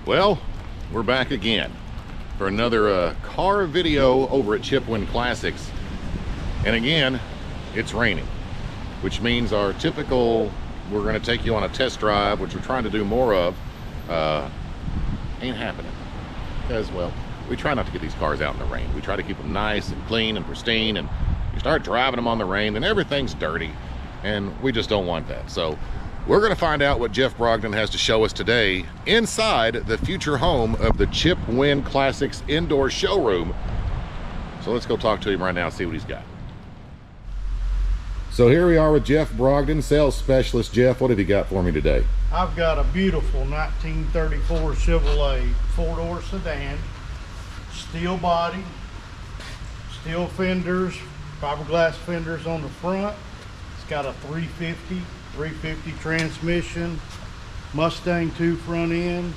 Well, we're back again for another car video over at Wynn Classics. And again, it's raining, which means our typical, we're going to take you on a test drive, which we're trying to do more of, ain't happening. Because, well, we try not to get these cars out in the rain. We try to keep them nice and clean and pristine, and you start driving them on the rain, then everything's dirty, and we just don't want that. So we're going to find out what Jeff Brogdon has to show us today inside the future home of the Wynn Classics indoor showroom. So let's go talk to him right now and see what he's got. So here we are with Jeff Brogdon, sales specialist. Jeff, what have you got for me today? I've got a beautiful 1934 Chevrolet four-door sedan, steel body, steel fenders, fiberglass fenders on the front. It's got a 350 transmission, Mustang 2 front end,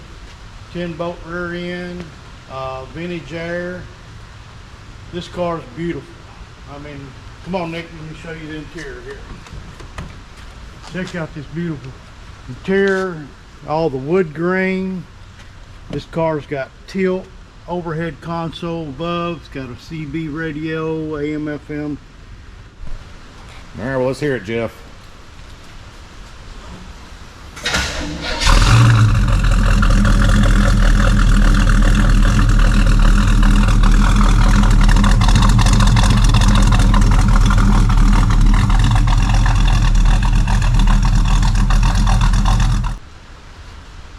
10-bolt rear end, vintage air. This car is beautiful. I mean, come on, Nick, let me show you the interior here. Check out this beautiful interior, all the wood grain. This car's got tilt, overhead console above. It's got a CB radio, AM, FM. All right, well, let's hear it, Jeff.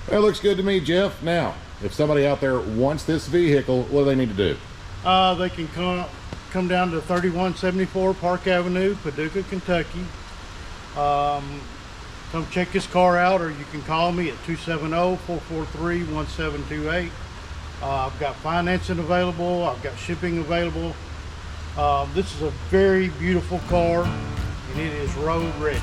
That looks good to me, Jeff. Now, if somebody out there wants this vehicle, what do they need to do? They can come down to 3174 Park Avenue, Paducah, Kentucky. Come check this car out, or you can call me at 270-443-1728. I've got financing available. I've got shipping available. This is a very beautiful car, and it is road ready.